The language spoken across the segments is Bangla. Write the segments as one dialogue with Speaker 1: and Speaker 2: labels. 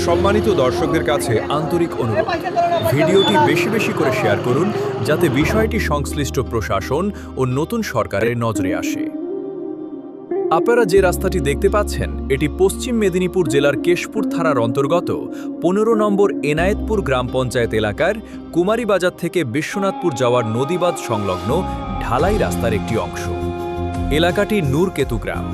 Speaker 1: সম্মানিত দর্শকদের কাছে আন্তরিক অনুরোধ, ভিডিওটি বেশি বেশি করে শেয়ার করুন যাতে বিষয়টি সংশ্লিষ্ট প্রশাসন ও নতুন সরকারের নজরে আসে। আপনারা যে রাস্তাটি দেখতে পাচ্ছেন এটি পশ্চিম মেদিনীপুর জেলার কেশপুর থানার অন্তর্গত ১৫ নম্বর এনায়েতপুর গ্রাম পঞ্চায়েত এলাকার কুমারীবাজার থেকে বিশ্বনাথপুর যাওয়ার নদীবাঁধ সংলগ্ন ঢালাই রাস্তার একটি অংশ। এলাকাটি নূরকেতু গ্রাম।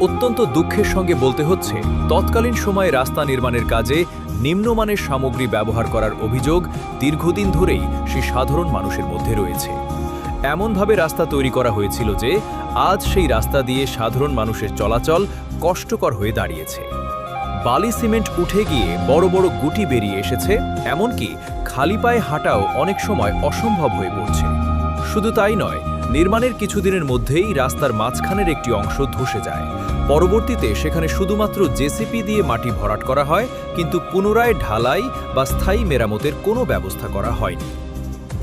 Speaker 1: অত্যন্ত দুঃখের সঙ্গে বলতে হচ্ছে, তৎকালীন সময়ে রাস্তা নির্মাণের কাজে নিম্নমানের সামগ্রী ব্যবহার করার অভিযোগ দীর্ঘদিন ধরেই সেই সাধারণ মানুষের মধ্যে রয়েছে। এমনভাবে রাস্তা তৈরি করা হয়েছিল যে আজ সেই রাস্তা দিয়ে সাধারণ মানুষের চলাচল কষ্টকর হয়ে দাঁড়িয়েছে। বালি সিমেন্ট উঠে গিয়ে বড় বড় গুটি বেরিয়ে এসেছে, এমনকি খালি পায়ে হাঁটাও অনেক সময় অসম্ভব হয়ে পড়ছে। শুধু তাই নয়, নির্মাণের কিছুদিনের মধ্যেই রাস্তার মাঝখানের একটি অংশ ধসে যায়। পরবর্তীতে সেখানে শুধুমাত্র জেসিপি দিয়ে মাটি ভরাট করা হয়, কিন্তু পুনরায় ঢালাই বা স্থায়ী মেরামতের কোনো ব্যবস্থা করা হয়নি।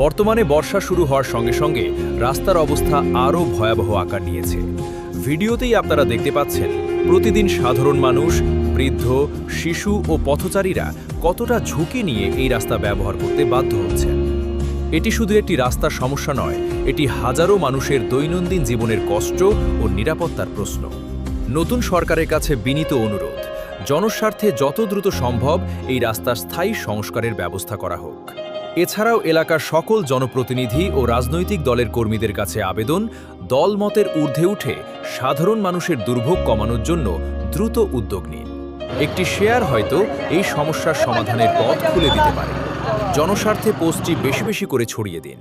Speaker 1: বর্তমানে বর্ষা শুরু হওয়ার সঙ্গে সঙ্গে রাস্তার অবস্থা আরও ভয়াবহ আকার নিয়েছে। ভিডিওতেই আপনারা দেখতে পাচ্ছেন প্রতিদিন সাধারণ মানুষ, বৃদ্ধ, শিশু ও পথচারীরা কতটা ঝুঁকি নিয়ে এই রাস্তা ব্যবহার করতে বাধ্য হচ্ছেন। এটি শুধু একটি রাস্তার সমস্যা নয়, এটি হাজারো মানুষের দৈনন্দিন জীবনের কষ্ট ও নিরাপত্তার প্রশ্ন। নতুন সরকারের কাছে বিনীত অনুরোধ, জনস্বার্থে যত দ্রুত সম্ভব এই রাস্তার স্থায়ী সংস্কারের ব্যবস্থা করা হোক। এছাড়াও এলাকার সকল জনপ্রতিনিধি ও রাজনৈতিক দলের কর্মীদের কাছে আবেদন, দলমতের ঊর্ধ্বে উঠে সাধারণ মানুষের দুর্ভোগ কমানোর জন্য দ্রুত উদ্যোগ নিন। একটি শেয়ার হয়তো এই সমস্যার সমাধানের পথ খুলে দিতে পারে। জনস্বার্থে পোস্টটি বেশি বেশি করে ছড়িয়ে দিন।